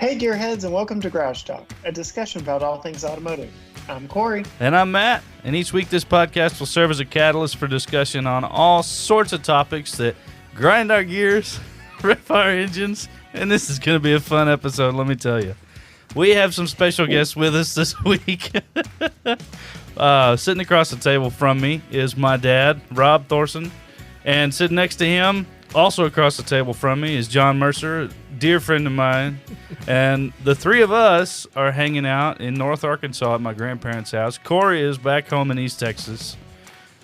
Hey gearheads, and welcome to Garage Talk, a discussion about all things automotive. I'm Cory. And I'm Matt. And each week this podcast will serve as a catalyst for discussion on all sorts of topics that grind our gears, rev our engines, and this is going to be a fun episode, let me tell you. We have some special guests with us this week. Sitting across the table from me is my dad, Rob Thorson. And sitting next to him, also across the table from me, is Jon Mercer, a dear friend of mine. And the three of us are hanging out in North Arkansas at my grandparents' house. Cory is back home in East Texas.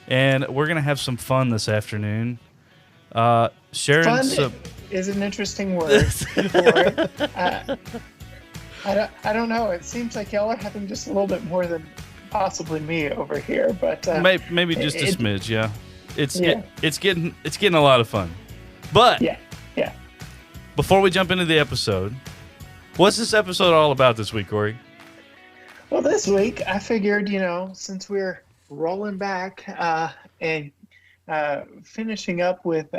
And we're going to have some fun this afternoon. Sharing Fun some... is an interesting word for it. I don't know. It seems like y'all are having just a little bit more than possibly me over here, but maybe just a smidge, yeah. It's getting a lot of fun. But yeah. Before we jump into the episode, what's this episode all about this week, Cory? Well, this week I figured, since we're rolling back and finishing up with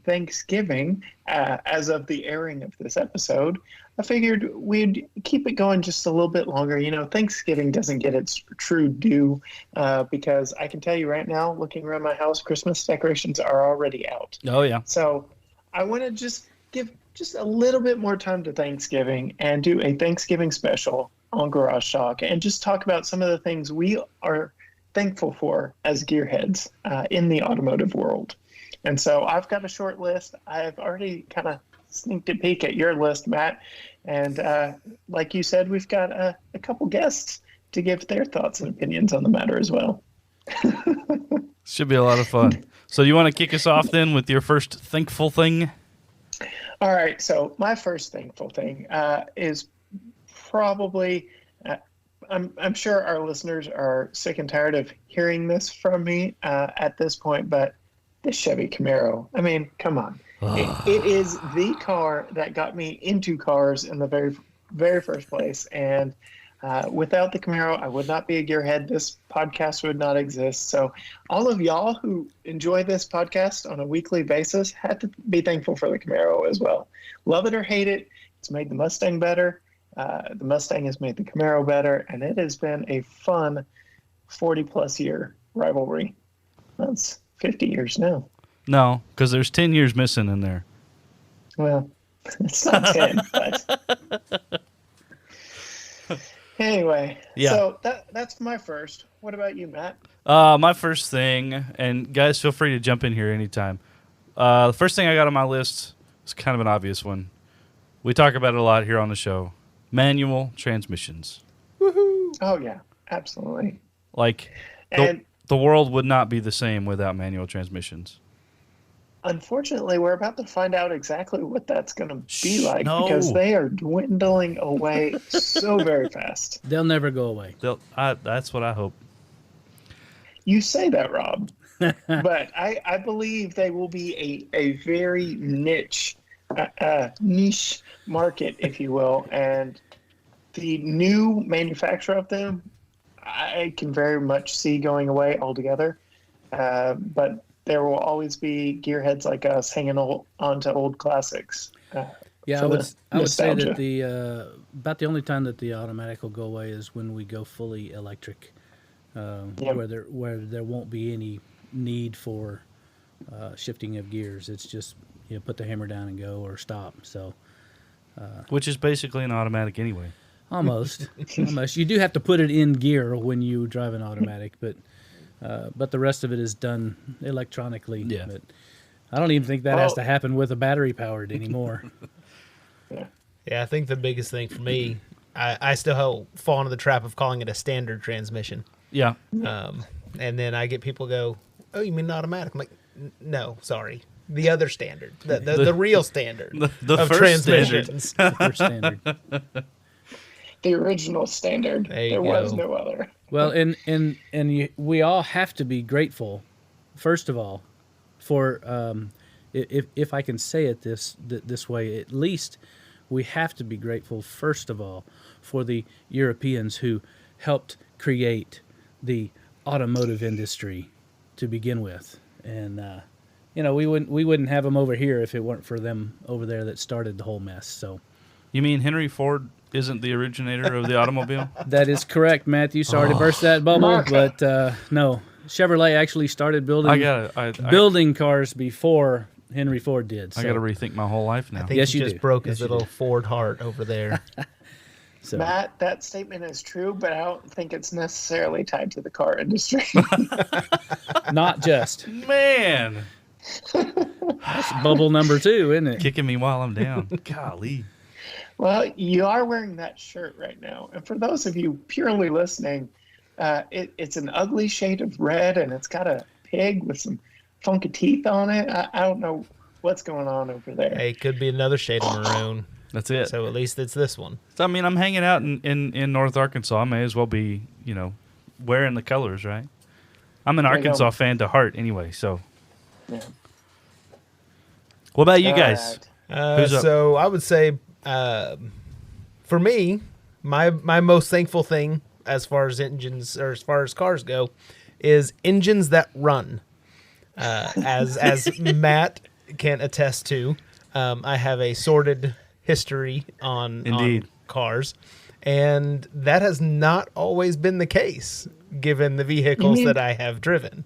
Thanksgiving as of the airing of this episode, I figured we'd keep it going just a little bit longer. Thanksgiving doesn't get its true due because I can tell you right now, looking around my house, Christmas decorations are already out. Oh, yeah. So I want to just give just a little bit more time to Thanksgiving and do a Thanksgiving special on Garage Talk and just talk about some of the things we are thankful for as gearheads in the automotive world. And so I've got a short list. I've already kind of sneaked a peek at your list, Matt. And like you said, we've got a couple guests to give their thoughts and opinions on the matter as well. Should be a lot of fun. So you want to kick us off then with your first thankful thing? All right. So my first thankful thing is probably... I'm sure our listeners are sick and tired of hearing this from me at this point, but the Chevy Camaro. I mean, come on. It is the car that got me into cars in the very, very first place. And without the Camaro, I would not be a gearhead. This podcast would not exist. So all of y'all who enjoy this podcast on a weekly basis had to be thankful for the Camaro as well. Love it or hate it, it's made the Mustang better. The Mustang has made the Camaro better, and it has been a fun 40-plus year rivalry. That's 50 years now. No, because there's 10 years missing in there. Well, it's not 10, but... Anyway, yeah. So that's my first. What about you, Matt? My first thing, and guys, feel free to jump in here anytime. The first thing I got on my list is kind of an obvious one. We talk about it a lot here on the show. Manual transmissions. Woohoo! Oh, yeah, absolutely. Like, the world would not be the same without manual transmissions. Unfortunately, we're about to find out exactly what that's going to be like because they are dwindling away so very fast. They'll never go away. That's what I hope. You say that, Rob, but I believe they will be a very niche market, if you will, and the new manufacturer of them, I can very much see going away altogether. But there will always be gearheads like us hanging on to old classics. Yeah, I would say that about the only time that the automatic will go away is when we go fully electric, where there won't be any need for shifting of gears. It's just put the hammer down and go or stop. So, which is basically an automatic anyway. Almost. You do have to put it in gear when you drive an automatic, but the rest of it is done electronically. Yeah. But I don't even think that has to happen with a battery powered anymore. Yeah, I think the biggest thing for me, I still fall into the trap of calling it a standard transmission. Yeah. And then I get people go, "Oh, you mean automatic?" I'm like, "No, sorry. The other standard, the real standard the of first transmissions." The first standard. The original standard. There was no other. Well, we all have to be grateful, first of all, for if I can say it this way, at least we have to be grateful, first of all, for the Europeans who helped create the automotive industry to begin with, and we wouldn't have them over here if it weren't for them over there that started the whole mess. So You mean Henry Ford isn't the originator of the automobile? That is correct, Matthew. Sorry to burst that bubble, Marco. but no. Chevrolet actually started I building cars before Henry Ford did. So. got to rethink my whole life now. I think Yes, he you just do. broke Yes, his you little do. Ford heart over there. So. Matt, that statement is true, but I don't think it's necessarily tied to the car industry. Not just. Man, That's bubble number 2, isn't it? kicking me while I'm down. Golly. Well, you are wearing that shirt right now. And for those of you purely listening, it's an ugly shade of red, and it's got a pig with some funky teeth on it. I don't know what's going on over there. Hey, could be another shade of maroon. That's it. So at least it's this one. So, I mean, I'm hanging out in North Arkansas. I may as well be, wearing the colors, right? I'm an There you Arkansas go. fan to heart anyway, so. Yeah. What about you All guys? right. Who's up? So I would say, for me, my most thankful thing as far as engines or as far as cars go, is engines that run. As Matt can attest to, I have a sordid history on Indeed. cars, and that has not always been the case given the vehicles mean- that I have driven.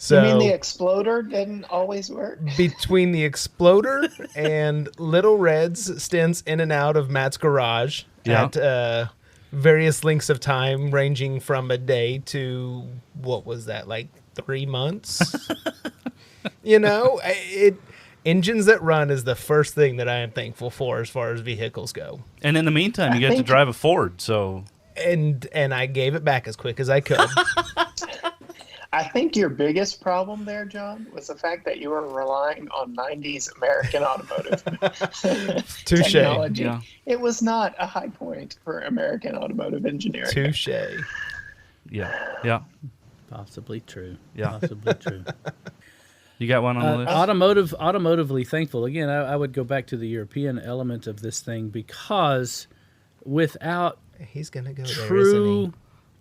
You mean the So exploder didn't always work? between the Exploder and Little Red's stints in and out of Matt's garage Yeah. at various lengths of time, ranging from a day to what was that, like 3 months? Engines that run is the first thing that I am thankful for as far as vehicles go. And in the meantime, you get to think- drive a Ford, so. And I gave it back as quick as I could. I think your biggest problem there, John, was the fact that you were relying on 90s American automotive Touche. technology. Yeah. It was not a high point for American automotive engineering. Touche. Yeah. Possibly true. Yeah. Possibly true. You got one on the list? Automotively thankful. Again, I would go back to the European element of this thing, because without He's going to go there, isn't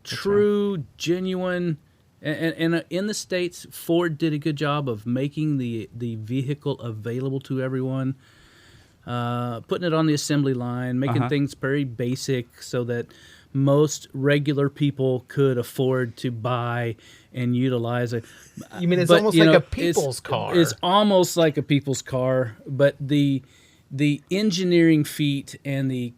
true, genuine, and in the States, Ford did a good job of making the vehicle available to everyone, putting it on the assembly line, making things very basic so that most regular people could afford to buy and utilize it. he? You mean it's But, almost you like know, a people's car? It's almost like a people's car, but the engineering feat and the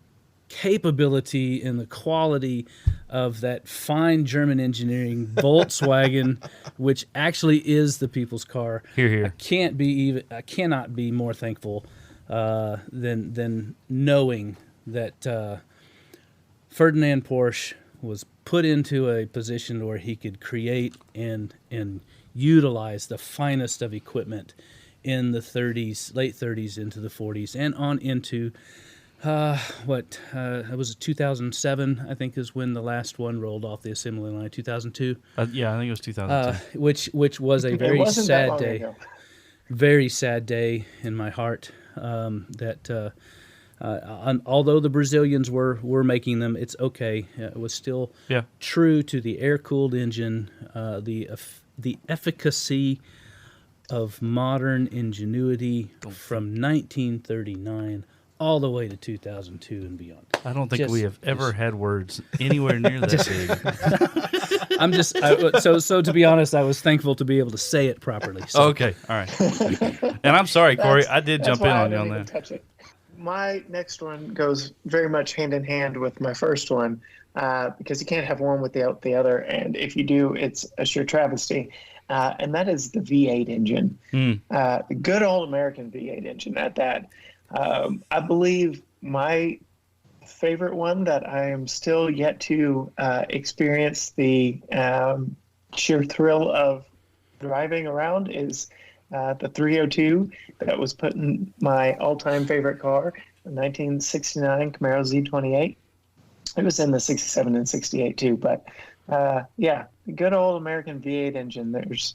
capability and the quality of that fine German engineering Volkswagen, which actually is the people's car. Here. I cannot be more thankful than knowing that Ferdinand Porsche was put into a position where he could create and utilize the finest of equipment in the late 30s into the 40s and on into it was 2007, I think, is when the last one rolled off the assembly line. 2002, Yeah, I think it was 2002. which was a very it wasn't that sad long day. ago. Very sad day in my heart. Although the Brazilians were making them, it's okay. It was still Yeah. true to the air-cooled engine, the efficacy of modern ingenuity from 1939 all the way to 2002 and beyond. I don't think just- we have ever had words anywhere near that big. I'm just so to be honest, I was thankful to be able to say it properly. So. Okay, all right. And I'm sorry, Corey, That's- I did that's jump in why I on you didn't on even that. touch it. My next one goes very much hand in hand with my first one, because you can't have one without the other, and if you do, it's a sheer travesty. And that is the V8 engine, the good old American V8 engine at that. I believe my favorite one that I am still yet to experience the sheer thrill of driving around is the 302 that was put in my all-time favorite car, the 1969 Camaro Z28. It was in the 67 and 68 too, but yeah, the good old American V8 engine. There's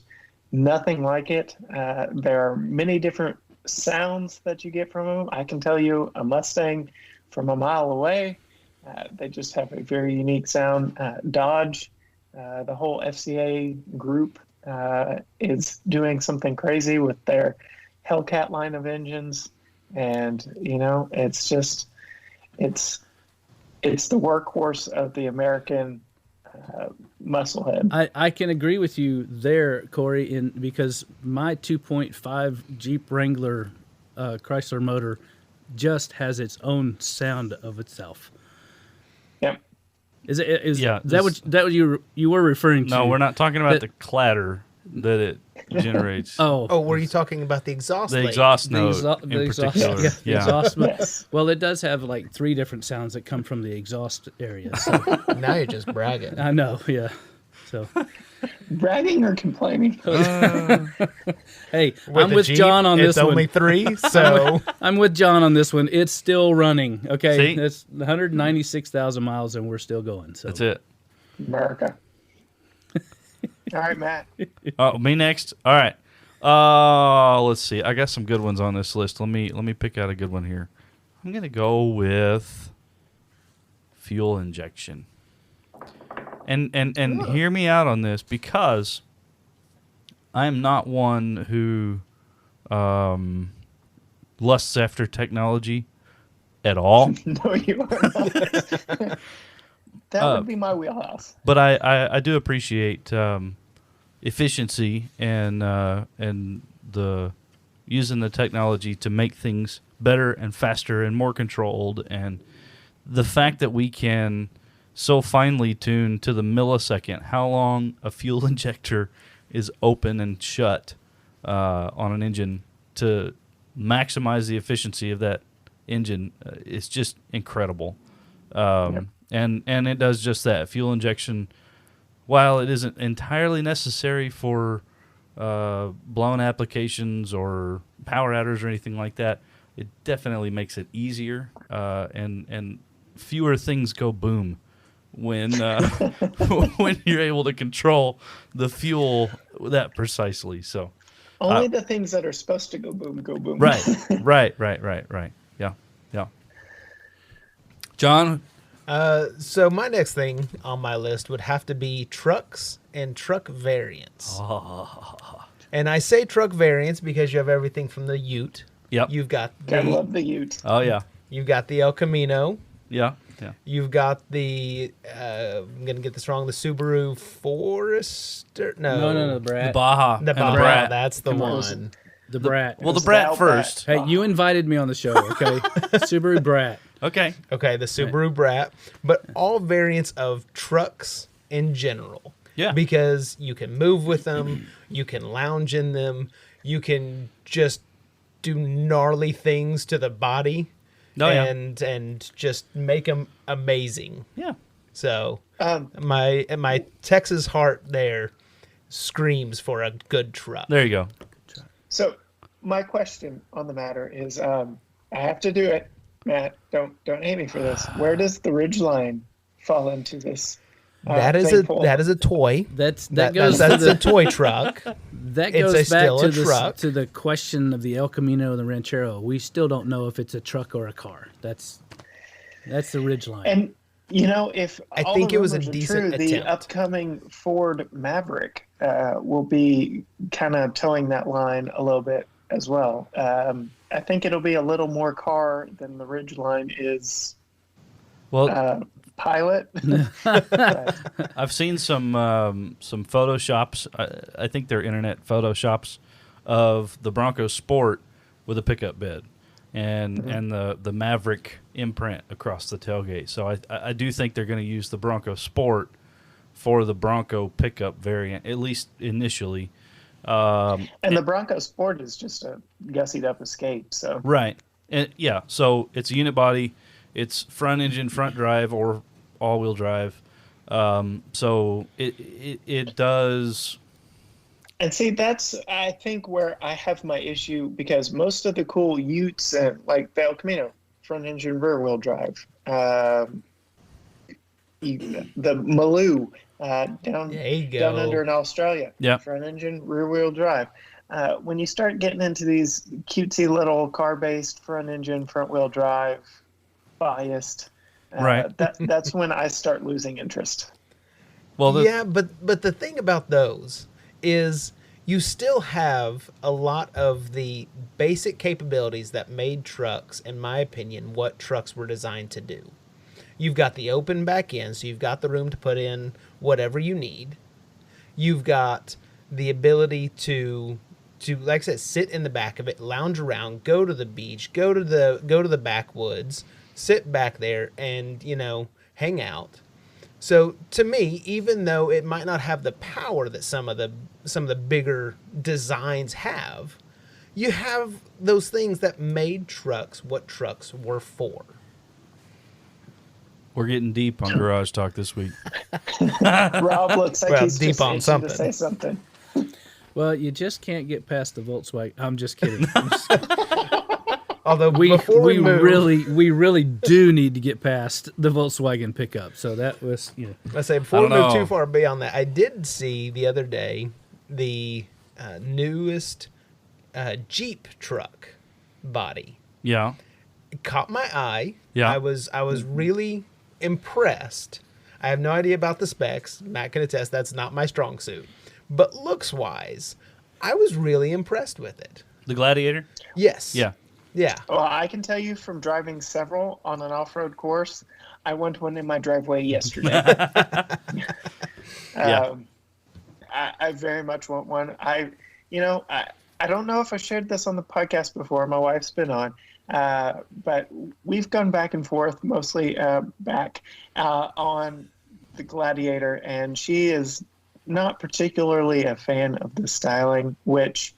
nothing like it. There are many different sounds that you get from them. I can tell you a Mustang from a mile away. They just have a very unique sound. Dodge, the whole FCA group is doing something crazy with their Hellcat line of engines. And, it's just, It's the workhorse of the American musclehead. I can agree with you there, Corey, because my 2.5 Jeep Wrangler Chrysler motor just has its own sound of itself. Yep. Is Yeah, that what you were referring to? No, we're not talking about the clatter that it generates. Oh, were you talking about the exhaust? The lane? exhaust The note exhaust- in the exhaust- particular. yeah, Yeah. exhaust note. Yes. Well, it does have like 3 different sounds that come from the exhaust area. So Now you're just bragging. I know, yeah. So Bragging or complaining? hey, With I'm the with Jeep, John on this it's one. only 3, so I'm with John on this one. It's still running. Okay, See? it's 196,000 miles, and we're still going. So That's it. America. All right, Matt. Oh, me next. All right. Let's see. I got some good ones on this list. Let me pick out a good one here. I'm gonna go with fuel injection. And hear me out on this, because I am not one who lusts after technology at all. No, you are not. That would be my wheelhouse. But I do appreciate efficiency and the using the technology to make things better and faster and more controlled, and the fact that we can so finely tune to the millisecond how long a fuel injector is open and shut on an engine to maximize the efficiency of that engine is just incredible. Yep. And it does just that. Fuel injection, while it isn't entirely necessary for blown applications or power outers or anything like that, it definitely makes it easier, and fewer things go boom when when you're able to control the fuel that precisely. So Only the things that are supposed to go boom, go boom. right. Yeah. John. So my next thing on my list would have to be trucks and truck variants. And I say truck variants because you have everything from the Ute. Yep. You've got I love the Ute. Oh yeah. you've got the El Camino. Yeah. You've got the I'm gonna get this wrong. The Subaru Forester. no, the The Brat. Baja. The and Baja, Brat. that's the Come on. one. The Brat. Well, the It's Brat Val first. Brat. Hey, you invited me on the show, okay? Subaru Brat. Okay. Okay, the Subaru Brat, but all variants of trucks in general. Yeah. Because you can move with them, you can lounge in them, you can just do gnarly things to the body, Oh, yeah. and just make them amazing. Yeah. So Um, my Texas heart there screams for a good truck. There you go. So my question on the matter is, I have to do it, Matt. Don't hate me for this. Where does the Ridgeline fall into this? That is a toy. That That's goes a to the, toy truck. that it's goes back still to a truck. to the question of the El Camino and the Ranchero. We still don't know if it's a truck or a car. That's the Ridgeline. And if I all think the it was a rumors are decent true, the attempt. upcoming Ford Maverick will be kind of towing that line a little bit as well. I think it'll be a little more car than the Ridgeline is Well, pilot. I've seen some photoshops. I think they're internet photoshops of the Bronco Sport with a pickup bed and the Maverick imprint across the tailgate. So I do think they're going to use the Bronco Sport for the Bronco pickup variant, at least initially. And the Bronco Sport is just a gussied up Escape. So Right. And yeah, so it's a unit body, it's front engine, front drive, or all-wheel drive. So it does. And see, that's I think where I have my issue, because most of the cool Utes and like the El Camino, front engine, rear wheel drive, the Maloo down There you go. down under in Australia, Yeah. front engine, rear wheel drive. When you start getting into these cutesy little car based front engine, front wheel drive, biased, Right. that's when I start losing interest. Well, Yeah, but the thing about those is you still have a lot of the basic capabilities that made trucks, in my opinion, what trucks were designed to do. You've got the open back end, so you've got the room to put in whatever you need. You've got the ability to like I said, sit in the back of it, lounge around, go to the beach, go to the backwoods, sit back there and, hang out. So to me, even though it might not have the power that some of the bigger designs have, you have those things that made trucks what trucks were for. We're getting deep on garage talk this week. Rob looks like he's deep just on itching something. to say something. Well, you just can't get past the Volkswagen. I'm just kidding. Although we before we move, really do need to get past the Volkswagen pickup. So that was, I say before we move too far beyond that, I did see the other day the newest Jeep truck body. Yeah. It caught my eye. Yeah. I was really impressed. I have no idea about the specs. Matt can attest that's not my strong suit. But looks wise, I was really impressed with it. The Gladiator? Yes. Yeah. Yeah. Well, I can tell you from driving several on an off-road course, I went one in my driveway yesterday. Yeah. I very much want one. I don't know if I shared this on the podcast before. My wife's been on, but we've gone back and forth, mostly back on the Gladiator, and she is not particularly a fan of the styling, which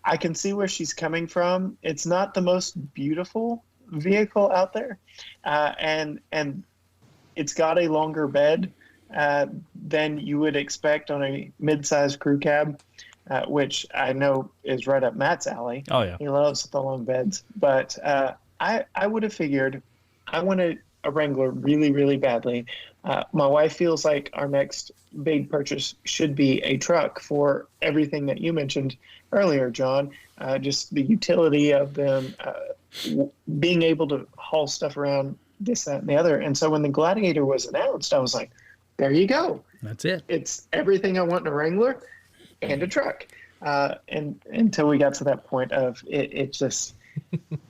I can see where she's coming from. It's not the most beautiful vehicle out there, and it's got a longer bed than you would expect on a mid-sized crew cab, which I know is right up Matt's alley. Oh, yeah. He loves the long beds. But I would have figured I wanted a Wrangler really, really badly. My wife feels like our next big purchase should be a truck for everything that you mentioned earlier, John. Just the utility of them, being able to haul stuff around, this, that, and the other. And so when the Gladiator was announced, I was like, there you go. that's it. It's everything I want in a Wrangler and a truck. And until we got to that point of it just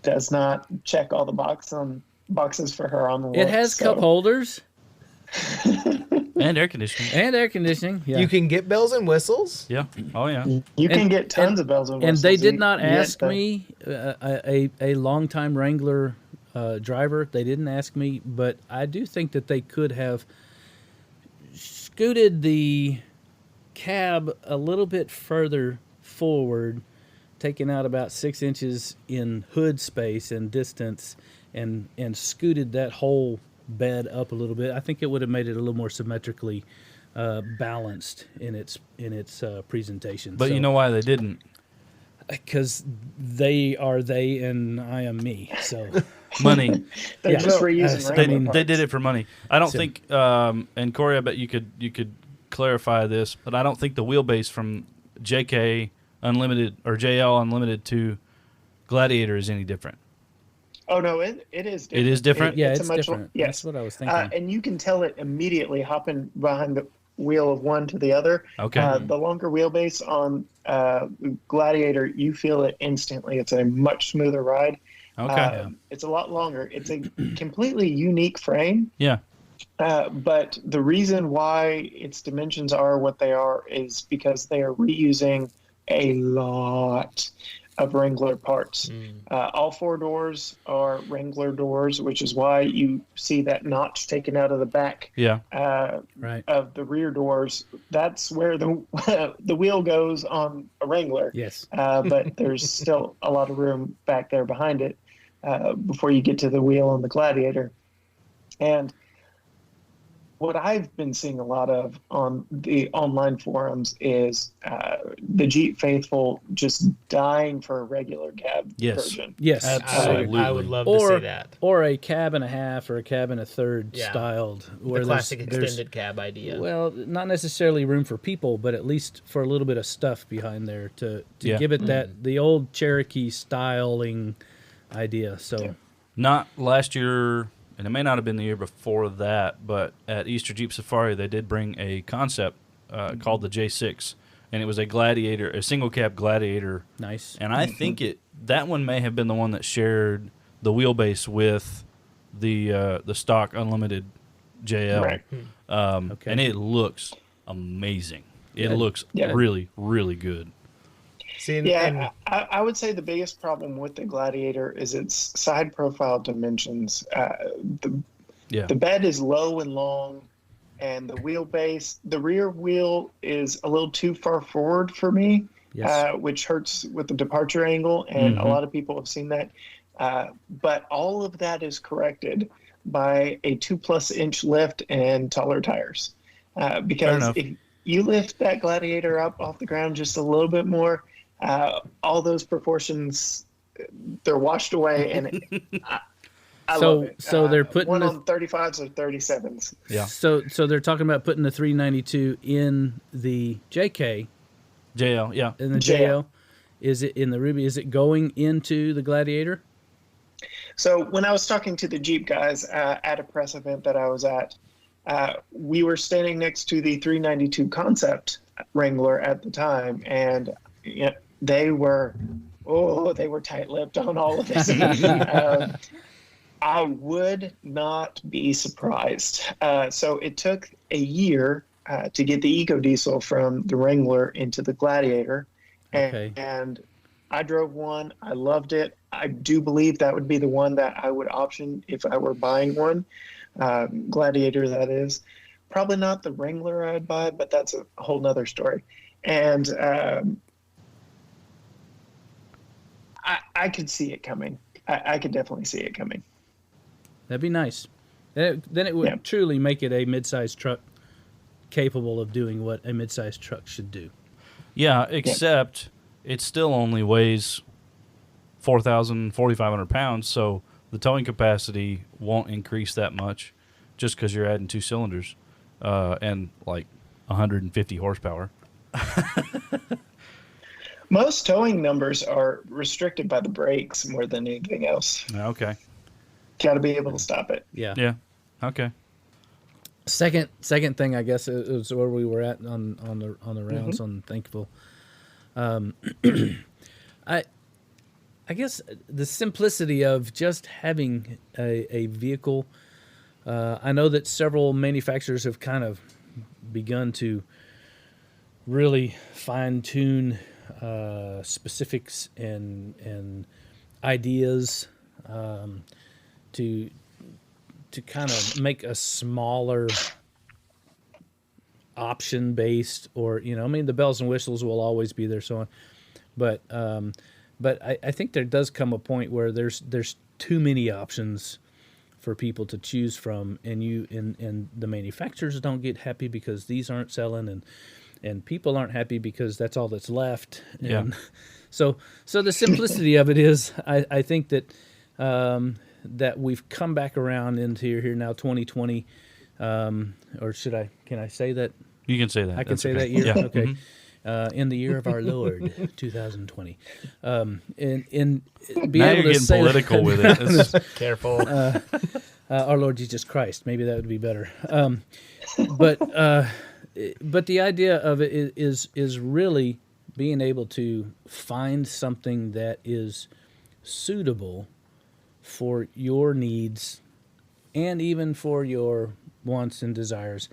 does not check all the boxes for her on the list. It has cup holders And air conditioning. Yeah. You can get bells and whistles. Yeah. Oh, yeah. You can get tons of bells and whistles. And they did not You get ask me, a longtime Wrangler driver, they didn't ask me, but I do think that they could have scooted the cab a little bit further forward, taken out about 6 inches in hood space and distance, and scooted that whole bed up a little bit. I think it would have made it a little more symmetrically balanced in its presentation. But you know why they didn't? Because they are they and I am me. So Money. They're Yeah. just reusing They- Wrangler They parts. did it for money. I don't So- think, and Cory, I bet you could clarify this, but I don't think the wheelbase from JK Unlimited or JL Unlimited to Gladiator is any different. Oh no, it is different. It is different? yeah, a it's much different. Yes, That's what I was thinking. and you can tell it immediately hopping behind the wheel of one to the other. Okay. The longer wheelbase on Gladiator, you feel it instantly. It's a much smoother ride. Okay. It's a lot longer. It's a completely unique frame. Yeah. But the reason why its dimensions are what they are is because they are reusing a lot of Wrangler parts. All 4 doors are Wrangler doors, which is why you see that notch taken out of the back Yeah. Right. of the rear doors. That's where the the wheel goes on a Wrangler. Yes. But there's still a lot of room back there behind it before you get to the wheel on the Gladiator. And what I've been seeing a lot of on the online forums is the Jeep faithful just dying for a regular cab Yes. version. Yes. Absolutely. I would love to see that. Or a cab and a half or a cab and a third Yeah. styled. The Where classic there's extended cab idea. well, not necessarily room for people, but at least for a little bit of stuff behind there to Yeah. give it that the old Cherokee styling idea. So Not last year, and it may not have been the year before that, but at Easter Jeep Safari, they did bring a concept called the J6 and it was a Gladiator, a single cab Gladiator. Nice. And I think that one may have been the one that shared the wheelbase with the stock Unlimited JL. Right. Okay. And it looks amazing. It Good. looks Yeah. really, really good. See, Yeah, I would say the biggest problem with the Gladiator is its side profile dimensions. The bed is low and long, and the wheelbase, the rear wheel is a little too far forward for me, Yes. which hurts with the departure angle, and a lot of people have seen that. But all of that is corrected by a 2+ inch lift and taller tires. Because enough. if you lift that Gladiator up off the ground just a little bit more, all those proportions, they're washed away, and I love it. So they're putting one the- on 35s or 37s. Yeah. So they're talking about putting the 392 in the JK, JL, yeah. in the JL. JL. Is it in the Ruby? Is it going into the Gladiator? So when I was talking to the Jeep guys at a press event that I was at, we were standing next to the 392 Concept Wrangler at the time, and they were tight-lipped on all of this. I would not be surprised. So it took a year to get the EcoDiesel from the Wrangler into the Gladiator, and I drove one. I loved it. I do believe that would be the one that I would option if I were buying one. Gladiator, that is. Probably not the Wrangler I'd buy, but that's a whole nother story. And I could see it coming. I could definitely see it coming. That'd be nice. Then it would truly make it a mid-sized truck capable of doing what a mid-sized truck should do. Yeah, except it still only weighs 4,500 pounds, so the towing capacity won't increase that much just because you're adding 2 cylinders and like 150 horsepower. Most towing numbers are restricted by the brakes more than anything else. Okay. Got to be able to stop it. Yeah. Yeah. Okay. Second thing, I guess, is where we were at on the rounds on Thankful. I guess the simplicity of just having a vehicle. I know that several manufacturers have kind of begun to really fine tune specifics and ideas to kind of make a smaller option based, or the bells and whistles will always be there, so on. But I think there does come a point where there's too many options for people to choose from, and the manufacturers don't get happy because these aren't selling, and people aren't happy because that's all that's left. And so the simplicity of it is, I think that that we've come back around into here now 2020, or can I say that? You can say that. I can That's say okay. that year? Yeah. Okay. Mhm. In the year of our Lord, 2020. And be Now able you're to getting say political with it. It's- careful. our Lord Jesus Christ. Maybe that would be better. But the idea of it is really being able to find something that is suitable for your needs and even for your wants and desires.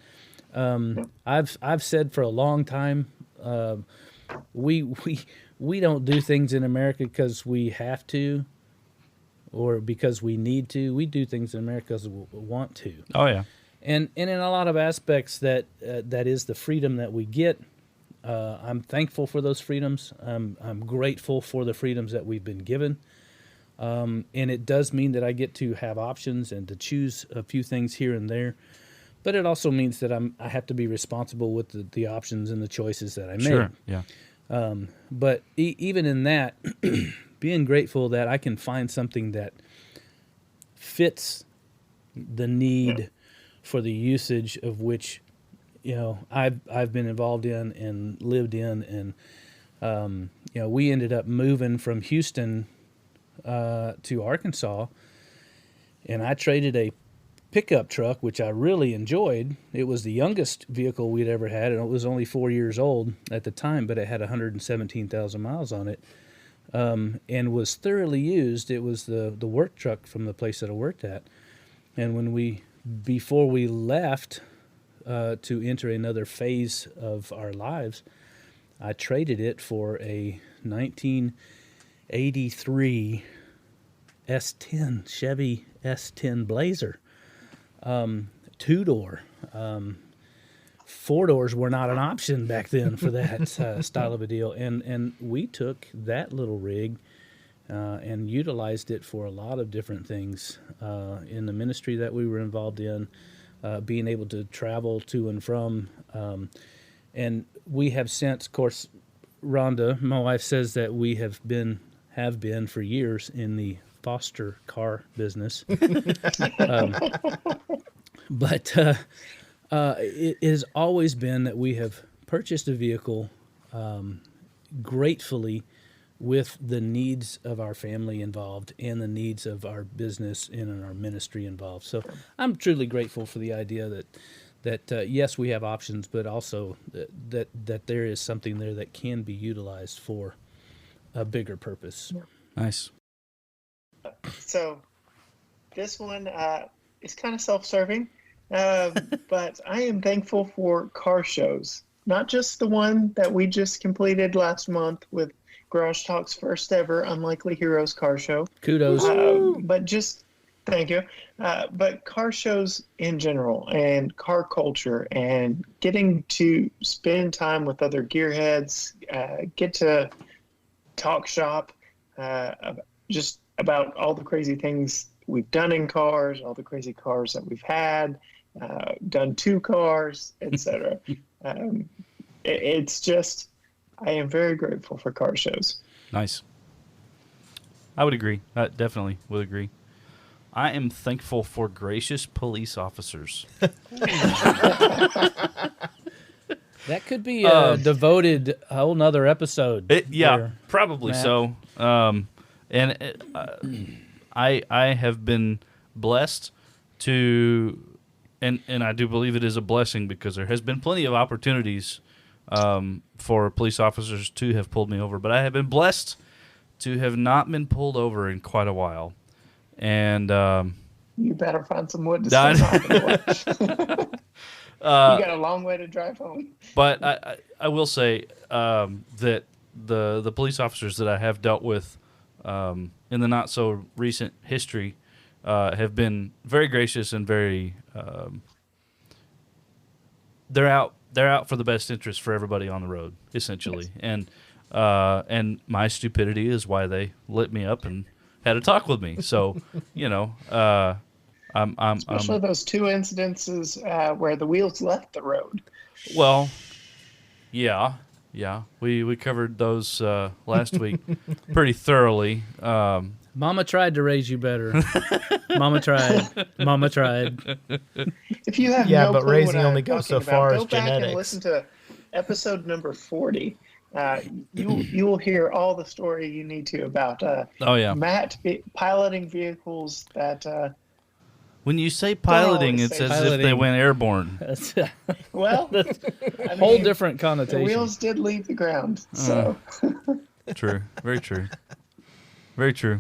I've said for a long time, we don't do things in America because we have to or because we need to. We do things in America because we want to. oh yeah. And in a lot of aspects, that is the freedom that we get. I'm thankful for those freedoms. I'm grateful for the freedoms that we've been given. And it does mean that I get to have options and to choose a few things here and there. But it also means that I have to be responsible with the options and the choices that I make. Sure. Yeah. But even in that, being grateful that I can find something that fits the need for the usage of which I've been involved in and lived in, and we ended up moving from Houston to Arkansas, and I traded a pickup truck, which I really enjoyed. It was the youngest vehicle we'd ever had, and it was only 4 years old at the time, but it had 117,000 miles on it, and was thoroughly used. It was the work truck from the place that I worked at. And before we left to enter another phase of our lives, I traded it for a 1983 S10 Chevy S10 Blazer, 2-door. 4 doors were not an option back then for that style of a deal, and we took that little rig and utilized it for a lot of different things in the ministry that we were involved in, being able to travel to and from, and we have since, of course, Rhonda, my wife, says that we have been for years in the foster car business. But it has always been that we have purchased a vehicle gratefully with the needs of our family involved and the needs of our business and our ministry involved. So I'm truly grateful for the idea that yes, we have options, but also that there is something there that can be utilized for a bigger purpose. Nice. So this one is kind of self-serving, but I am thankful for car shows, not just the one that we just completed last month with Garage Talk's first ever Unlikely Heroes car show. Kudos. Thank you. But car shows in general and car culture and getting to spend time with other gearheads, get to talk shop, just about all the crazy things we've done in cars, all the crazy cars that we've had, done to cars, etc. It's just, I am very grateful for car shows. Nice. I would agree. I definitely would agree. I am thankful for gracious police officers. That could be a devoted whole nother episode. Probably Matt. So. I have been blessed to, and I do believe it is a blessing because there has been plenty of opportunities for police officers to have pulled me over, but I have been blessed to have not been pulled over in quite a while. And you better find some wood to start talking with. You got a long way to drive home. But I will say that the police officers that I have dealt with in the not so recent history have been very gracious and very they're out for the best interest for everybody on the road, essentially. Yes. And my stupidity is why they lit me up and had a talk with me. So, I'm especially those two incidences where the wheels left the road. Well, yeah, we covered those last week pretty thoroughly. Mama tried to raise you better. Mama tried. If you have but raising only goes so far as genetics. Go back and listen to episode number 40. You will hear all the story you need to about Matt piloting vehicles that. When you say piloting, it's as if they went airborne. Well, whole different connotation. The wheels did leave the ground, so. True. Very true. Very true.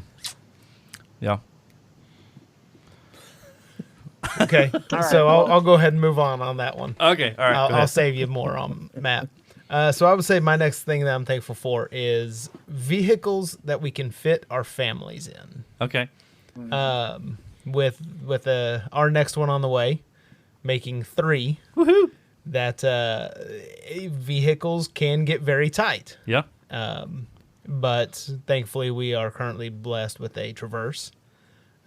Yeah. Okay, so I'll go ahead and move on that one. Okay, all right. I'll save you more on Matt. So I would say my next thing that I'm thankful for is vehicles that we can fit our families in. Okay. With our next one on the way, making 3. Woohoo! That vehicles can get very tight. Yeah. But thankfully we are currently blessed with a Traverse,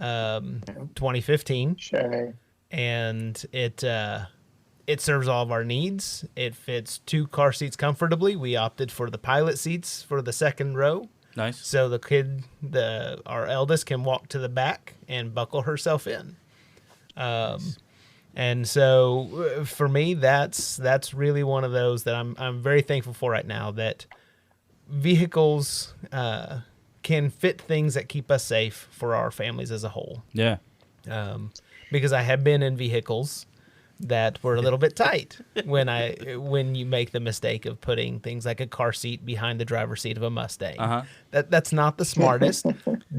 2015. Sure. And it serves all of our needs. It fits 2 car seats comfortably. We opted for the pilot seats for the second row. Nice. So our eldest can walk to the back and buckle herself in. Nice. And so for me, that's really one of those that I'm very thankful for right now, that vehicles can fit things that keep us safe for our families as a whole. Yeah. because I have been in vehicles that were a little bit tight when you make the mistake of putting things like a car seat behind the driver's seat of a Mustang. That's not the smartest.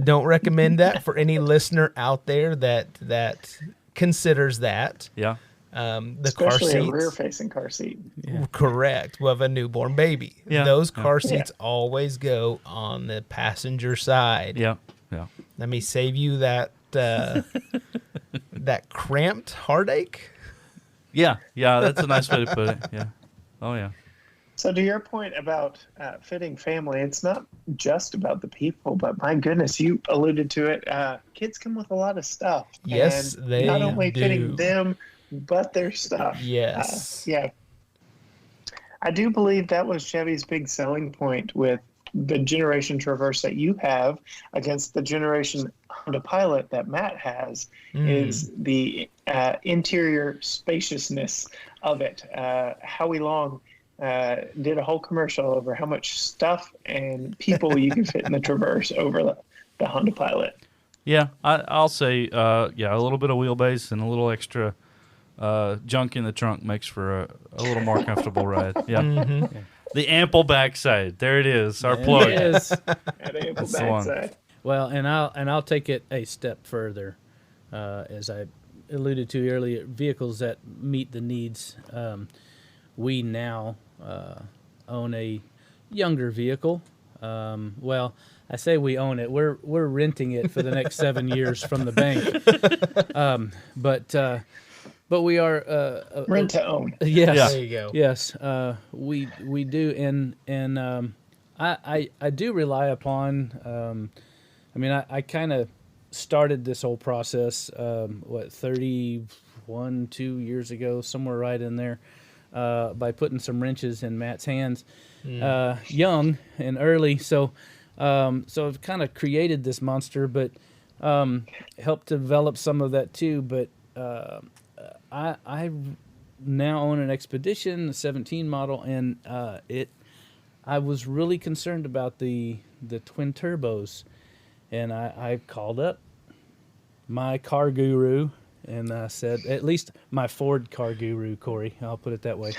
Don't recommend that for any listener out there that considers that. Yeah. The Especially car a seats, rear-facing car seat. correct, with a newborn baby. Yeah. Those car seats always go on the passenger side. Yeah. Yeah. Let me save you that that cramped heartache. Yeah. Yeah. That's a nice way to put it. Yeah. Oh, yeah. So to your point about fitting family, it's not just about the people, but my goodness, you alluded to it. Kids come with a lot of stuff. Yes, and they not only do. fitting them, but their stuff. Yes. Yeah. I do believe that was Chevy's big selling point with the generation Traverse that you have against the generation Honda Pilot that Matt has, is the interior spaciousness of it. Howie Long did a whole commercial over how much stuff and people you can fit in the Traverse over the Honda Pilot. Yeah. I'll say, a little bit of wheelbase and a little extra junk in the trunk makes for a little more comfortable ride. Yeah. Yeah. The ample backside. There it is. Our plug. It is. At ample That's the one. backside. Well, and I'll take it a step further, as I alluded to earlier. Vehicles that meet the needs. We now own a younger vehicle. Well, I say we own it. We're renting it for the next 7 years from the bank. But we are Rent to own. Yes. Yeah. There you go. Yes, we do, and I do rely upon. I kind of started this whole process 2 years ago, somewhere right in there, by putting some wrenches in Matt's hands, young and early. So I've kind of created this monster, but helped develop some of that too. But I now own an Expedition, the 17 model, and I was really concerned about the twin turbos, and I called up my car guru and said, at least my Ford car guru, Cory, I'll put it that way.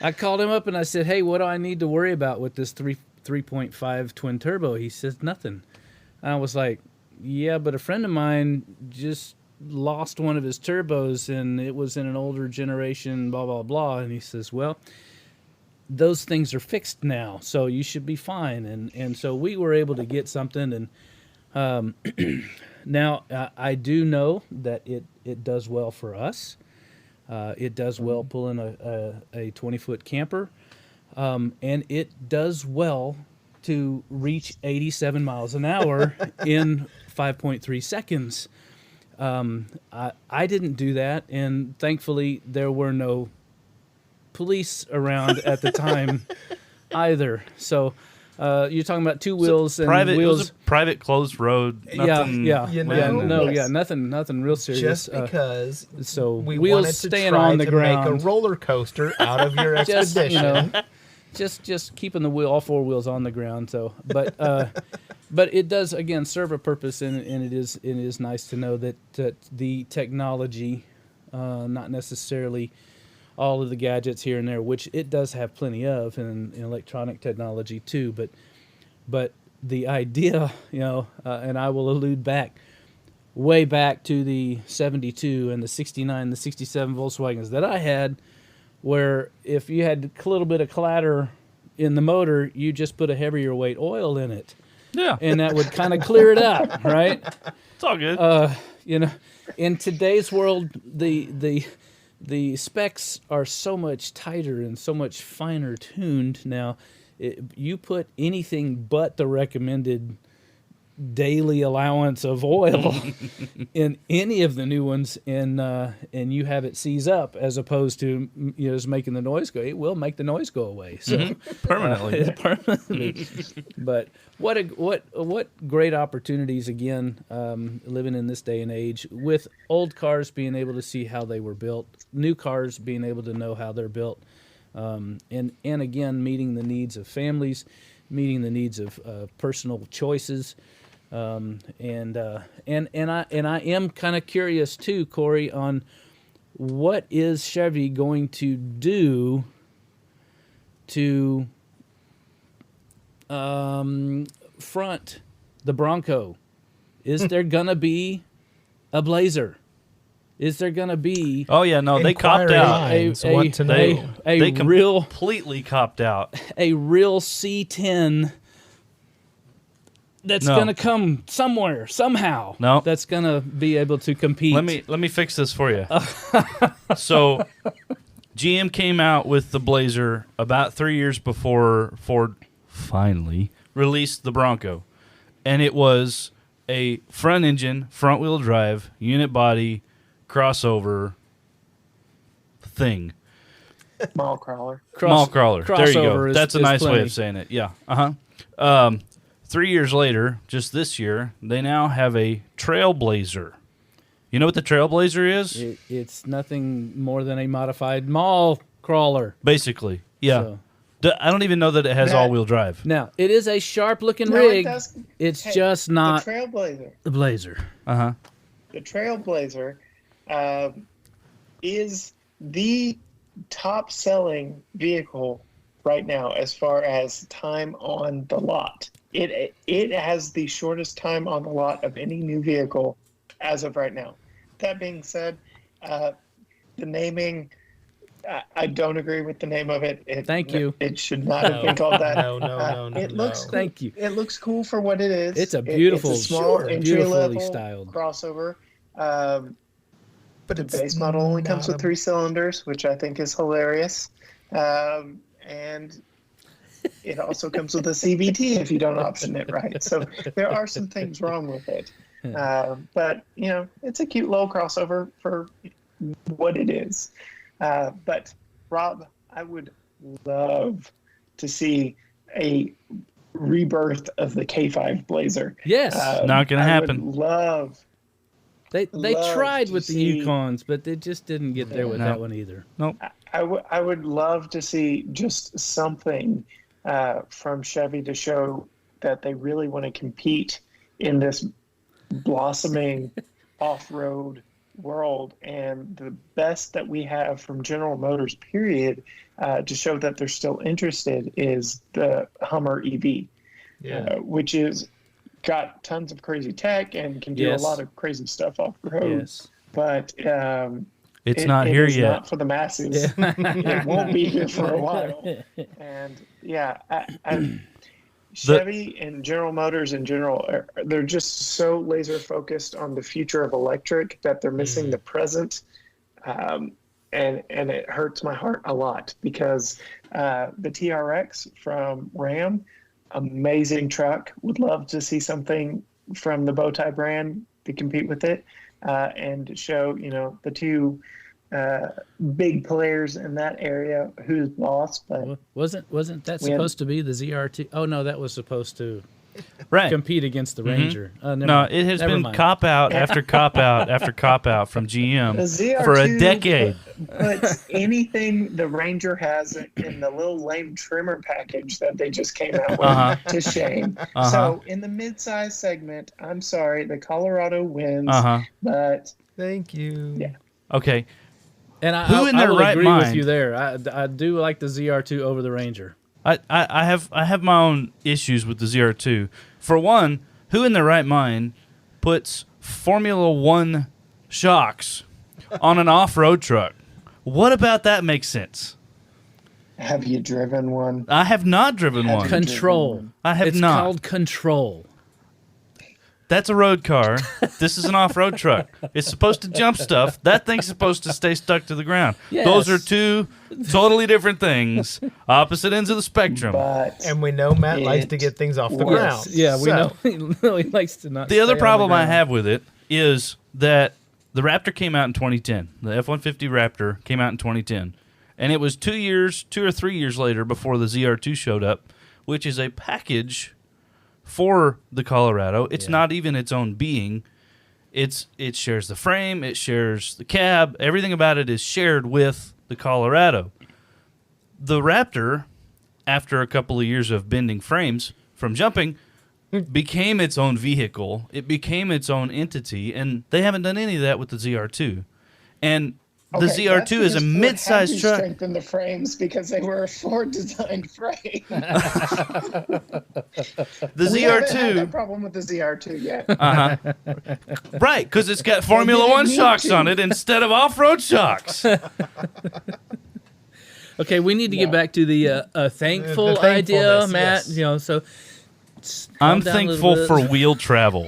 I called him up and I said, hey, what do I need to worry about with this 3.5 twin turbo? He says, nothing. I was like, yeah, but a friend of mine just lost one of his turbos and it was in an older generation, blah, blah, blah. And he says, well, those things are fixed now, so you should be fine. And so we were able to get something. And now I do know that it does well for us. It does well pulling a 20-foot camper. And it does well to reach 87 miles an hour in 5.3 seconds. I didn't do that, and thankfully there were no police around at the time either. So you're talking about two wheels and Private, wheels. it was a private closed road. Nothing, nothing real serious. Just because so we wheels wanted to staying try on the to ground. make a roller coaster out of your just, Expedition. just keeping all four wheels on the ground. So, but it does again serve a purpose, and it is nice to know that the technology, not necessarily all of the gadgets here and there, which it does have plenty of, and electronic technology too. But the idea, and I will allude way back to the 72 and the 69, the 67 Volkswagens that I had, where if you had a little bit of clatter in the motor, you just put a heavier weight oil in it. Yeah. And that would kind of clear it up, right? It's all good. In today's world, the specs are so much tighter and so much finer tuned now. You put anything but the recommended daily allowance of oil in any of the new ones, and you have it seize up, as opposed to just making the noise go. It will make the noise go away. So Permanently. permanently. But what great opportunities again, living in this day and age, with old cars being able to see how they were built, new cars being able to know how they're built, and again meeting the needs of families, meeting the needs of personal choices. And I am kind of curious too, Cory, on what is Chevy going to do to front the Bronco. Is there gonna be a Blazer? Is there gonna be? Oh yeah, no, they copped Inquiring out. minds want to know. They real completely copped out. a real C10 that's No. gonna come somewhere somehow. No. That's gonna be able to compete. Let me fix this for you. So, GM came out with the Blazer about 3 years before Ford finally released the Bronco, and it was a front engine, front wheel drive, unit body, crossover thing. Mall crawler. Mall crawler. There you go. crossover That's a is nice way plenty. of saying it. Yeah. 3 years later, just this year, they now have a Trailblazer. You know what the Trailblazer is? It's nothing more than a modified mall crawler. Basically, yeah. So- I don't even know that it has That- all-wheel drive. Now, it is a sharp-looking No, it rig. does- It's hey, just not the Trailblazer. the Blazer. Uh-huh. The Trailblazer is the top-selling vehicle right now as far as time on the lot. It has the shortest time on the lot of any new vehicle as of right now. That being said, the naming, I don't agree with the name of it. Thank you. It should not have been called that. No. It looks cool. Thank you. It looks cool for what it is. It's a beautiful, it's a small beautifully entry-level styled. crossover. But The it's base model only comes not with a- 3 cylinders, which I think is hilarious. And it also comes with a CVT if you don't option it right. So there are some things wrong with it. But, you know, it's a cute little crossover for what it is. But, Rob, I would love to see a rebirth of the K5 Blazer. Yes, Not gonna I happen. would love they love tried to with the see- Yukons, but they just didn't get there with No. that one either. I would love to see just something from Chevy to show that they really want to compete in this blossoming off-road world. And the best that we have from General Motors, period, to show that they're still interested is the Hummer EV, which is got tons of crazy tech and can do Yes. a lot of crazy stuff off the road. Yes. But It's not here is yet. Not for the masses. It won't be here for a while. And yeah, Chevy and General Motors in general, they're just so laser focused on the future of electric that they're missing the present. And it hurts my heart a lot because the TRX from Ram, amazing truck. Would love to see something from the Bowtie brand to compete with it and to show, you know, the two big players in that area who's boss. But Wasn't that We have- supposed to be the ZR2? Oh no, that was supposed to Right. compete against the Ranger. Never No, mind. it has Never been mind. cop out after cop out after cop out from GM the ZR2 for a decade. puts anything the Ranger has in the little lame trimmer package that they just came out with to shame. So in the mid-size segment, I'm sorry, the Colorado wins, but Thank you. Yeah. Okay. And Who in I their will right agree with mind- you there. I do like the ZR2 over the Ranger. I have my own issues with the ZR2. For one, who in their right mind puts Formula One shocks on an off-road truck? What about that makes sense? have you driven one? I have not driven one. Control. I have it's not. called Control. That's a road car. This is an off-road truck. It's supposed to jump stuff. That thing's supposed to stay stuck to the ground. Yes. Those are two totally different things, opposite ends of the spectrum. But And we know Matt likes to It get things off the works. ground. Yeah, we So, know he likes to not. The other stay on problem I ground. have with it is that the Raptor came out in 2010. The F-150 Raptor came out in 2010. And it was 2 or 3 years later before the ZR2 showed up, which is a package for the Colorado. It's not even its own being. It shares the frame, it shares the cab. Everything about it is shared with the Colorado. The Raptor, after a couple of years of bending frames from jumping, became its own vehicle. It became its own entity, and they haven't done any of that with the ZR2. And the Okay, ZR2 that's is a because Ford mid-sized had to truck. strengthen the frames because they were a Ford-designed frame. The We haven't had that ZR2, problem with the ZR2 yet. right? Because it's got Formula didn't One need shocks to. on it instead of off-road shocks. Okay, we need to get back to the thankful The idea, thankfulness, Matt. yes. So I'm calm down a thankful little for bit. wheel travel.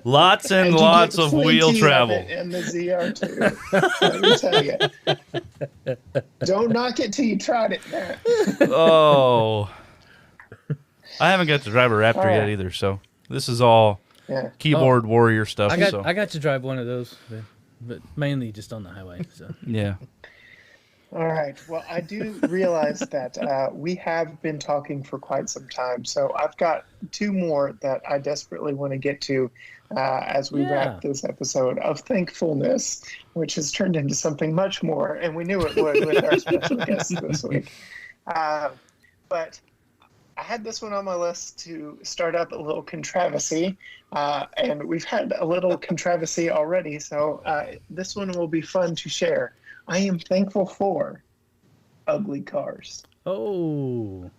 Lots and And you lots get of wheel plenty travel. it in the ZR2. Let me tell you. Don't knock it till you tried it, Matt. Oh, I haven't got to drive a Raptor All yet right. either, so this is all Yeah. keyboard warrior stuff. I got so. I got to drive one of those, but mainly just on the highway. So Yeah. All right. Well, I do realize that we have been talking for quite some time, so I've got two more that I desperately want to get to as we wrap this episode of thankfulness, which has turned into something much more, and we knew it would with our special guest this week. But I had this one on my list to start up a little controversy, and we've had a little controversy already, so this one will be fun to share. I am thankful for ugly cars. oh,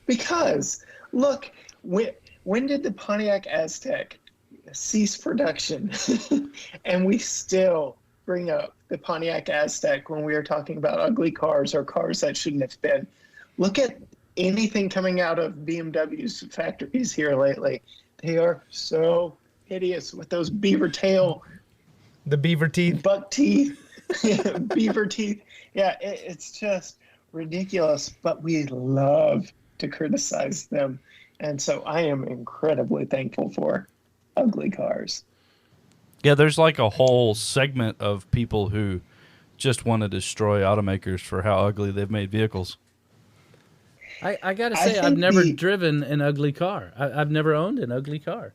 Because, look, when did the Pontiac Aztek cease production? And we still bring up the Pontiac Aztek when we are talking about ugly cars or cars that shouldn't have been. Look at anything coming out of BMW's factories here lately. They are so hideous with those beaver tail, The beaver teeth. buck teeth, beaver teeth. Yeah, it's just ridiculous, but we love to criticize them. And so I am incredibly thankful for ugly cars. Yeah, there's like a whole segment of people who just want to destroy automakers for how ugly they've made vehicles. I gotta I say, I've think never the- driven an ugly car. I've never owned an ugly car.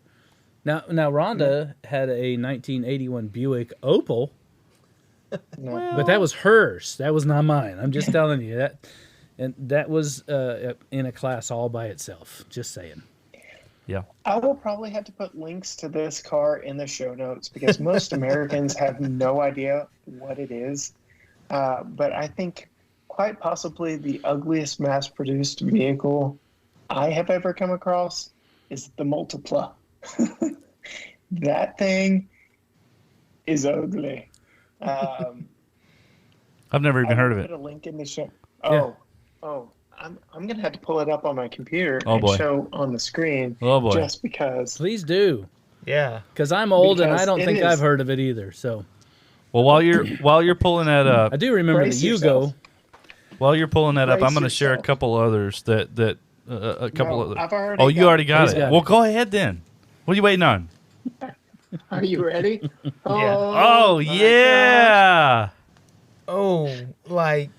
Now Rhonda had a 1981 Buick Opal, No. but that was hers. That was not mine. I'm just telling you that, and that was in a class all by itself. Just saying. Yeah. I will probably have to put links to this car in the show notes because most Americans have no idea what it is. But I think quite possibly the ugliest mass-produced vehicle I have ever come across is the Multipla. That thing is ugly. I've never even I heard will of it. put a link in the show. Yeah. I'm gonna have to pull it up on my computer Oh, and boy. show on the screen. Oh, boy. Just because. Please do, Yeah. because I'm old and I Because don't it think is. I've heard of it either. So Well, while you're pulling that up, I do remember Brace the yourself. Yugo. while you're pulling that up, Brace I'm going to share a yourself. couple others that a couple No, of. I've already Oh, you got already it. got He's it. got Well, it. go ahead then. What are you waiting on? Are you ready? Oh my yeah. Oh, like,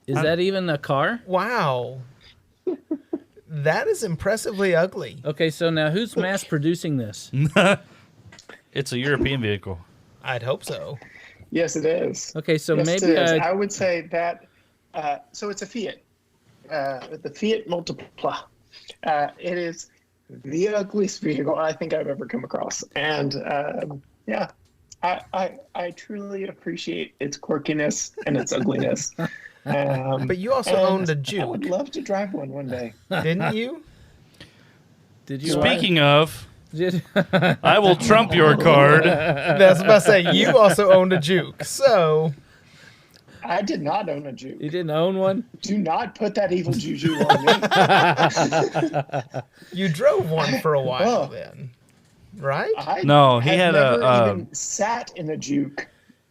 Is that even a car? wow. That is impressively ugly. Okay, so now who's mass producing this? It's a European vehicle. I'd hope so. Yes, it is. Okay, so Yes, maybe it is. I would say that. So it's a Fiat, the Fiat Multipla. It is the ugliest vehicle I think I've ever come across, and yeah, I truly appreciate its quirkiness and its ugliness. But you also and owned a I would Juke, love to drive one day. didn't you? did you? Speaking of, Did, I will trump your card. That's what I was about to say. You also owned a Juke. So, I did not own a Juke. you didn't own one? Do not put that evil juju on me. you drove one for a while Oh. then, right? I No, he have had a, never even sat in a Juke.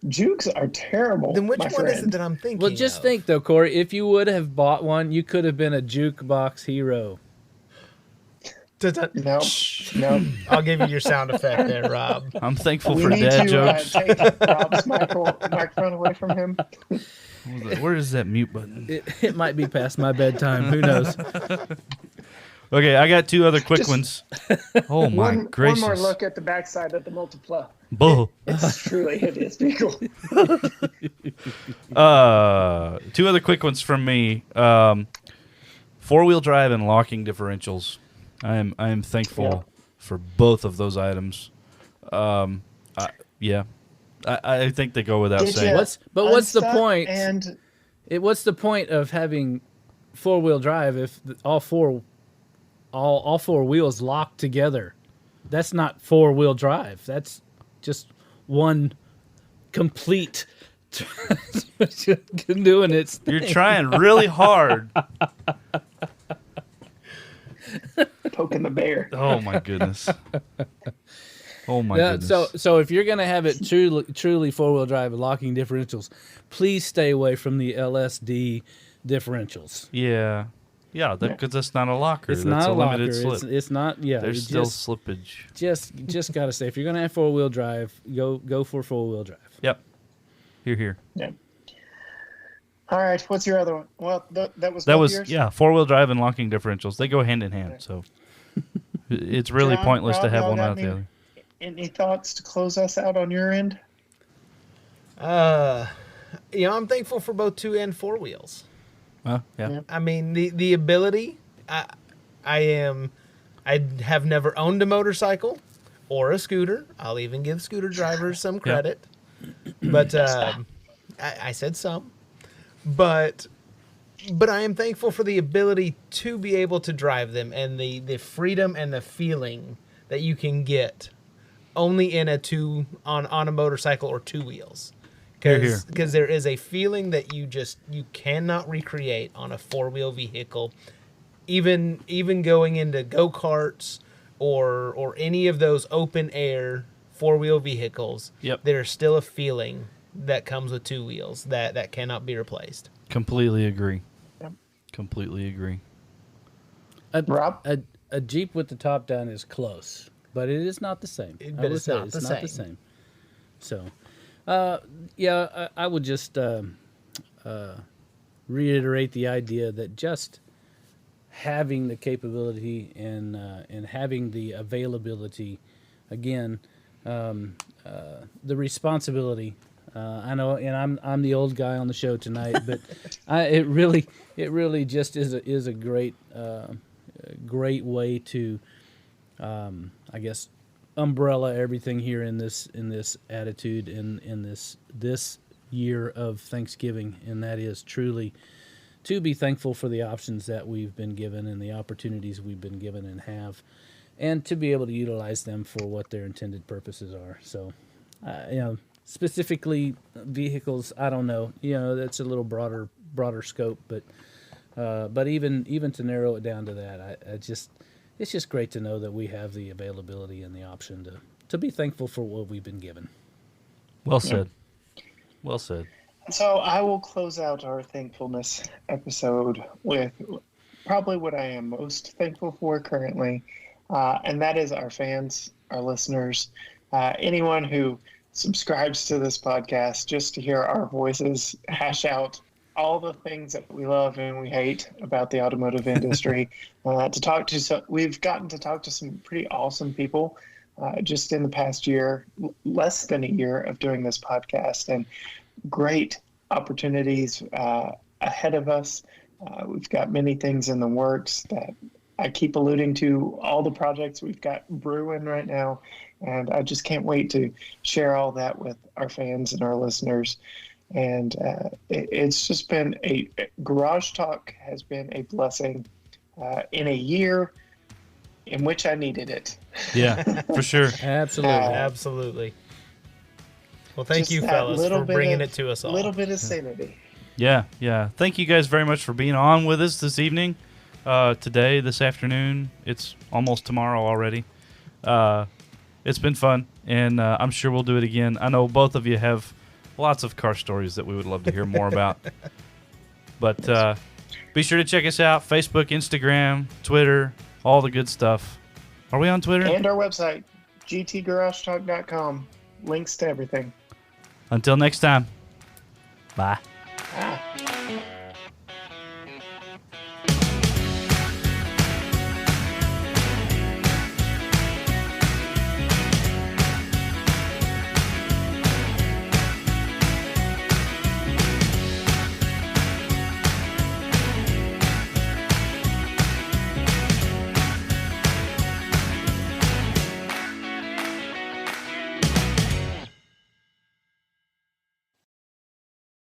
Jukes are terrible. Then which my one is it friend. that I'm thinking Well, just of? think though, Corey, if you would have bought one, you could have been a jukebox hero. No, no. I'll give you your sound effect there, Rob. I'm thankful We for need dad to jokes. take Rob's microphone away from him. Where is that mute button? It might be past my bedtime. Who knows? Okay, I got two other quick Just ones. Oh my One gracious! more look at the backside of the Multipla. Bull. It's truly hideous vehicle. Two other quick ones from me. 4-wheel drive and locking differentials. I am thankful for both of those items. I think they go without saying. What's the Unstuck point? And What's the point of having 4-wheel drive if all four wheels lock together? That's not 4-wheel drive. That's just one complete doing its thing. You're trying really hard. poking the bear. Oh my goodness. Oh my goodness. So if you're gonna have it truly 4-wheel drive and locking differentials, please stay away from the LSD differentials. Yeah, because that's not a locker. It's that's not a limited locker. slip. It's not. Yeah, There's still slippage. Just gotta say, if you're gonna have 4-wheel drive, go for 4-wheel drive. Yep. Here. Yeah. All right. What's your other one? Well, that was yours? 4-wheel drive and locking differentials. They go hand in hand. So it's really John, pointless Rob, to have y'all one got without the other. Any thoughts to close us out on your end? I'm thankful for both 2 and 4 wheels. Yeah. I mean, the ability. I have never owned a motorcycle or a scooter. I'll even give scooter drivers some credit. But I said some. But I am thankful for the ability to be able to drive them and the freedom and the feeling that you can get only in on a motorcycle or 2 wheels. Because there is a feeling that you cannot recreate on a 4-wheel vehicle. Even going into go-karts or any of those open air 4-wheel vehicles, there's still a feeling that comes with 2 wheels that cannot be replaced. Completely agree. Yep. Completely agree. Rob? A Jeep with the top down is close, but it is not the same. But it's not the same. So, I would just reiterate the idea that just having the capability and having the availability, again, the responsibility. I know, and I'm the old guy on the show tonight, but it really just is a great way to, I guess, umbrella everything here in this attitude in this year of Thanksgiving, and that is truly to be thankful for the options that we've been given and the opportunities we've been given and have, and to be able to utilize them for what their intended purposes are. So, specifically vehicles, I don't know, that's a little broader scope, but even to narrow it down to that, it's just great to know that we have the availability and the option to be thankful for what we've been given. Well said. Well said. So I will close out our thankfulness episode with probably what I am most thankful for currently, and that is our fans, our listeners, anyone who subscribes to this podcast just to hear our voices hash out all the things that we love and we hate about the automotive industry. We've gotten to talk to some pretty awesome people just in the past year, less than a year of doing this podcast, and great opportunities ahead of us. We've got many things in the works that I keep alluding to, all the projects we've got brewing right now, and I just can't wait to share all that with our fans and our listeners. And it's just been Garage Talk has been a blessing in a year in which I needed it. Yeah, for sure. Absolutely. Well, thank you, fellas, for bringing it to us all. A little bit of sanity. Yeah. Thank you guys very much for being on with us this evening, today, this afternoon. It's almost tomorrow already. It's been fun, and I'm sure we'll do it again. I know both of you have lots of car stories that we would love to hear more about. But be sure to check us out, Facebook, Instagram, Twitter, all the good stuff. Are we on Twitter? And our website, gtgaragetalk.com. Links to everything. Until next time. Bye.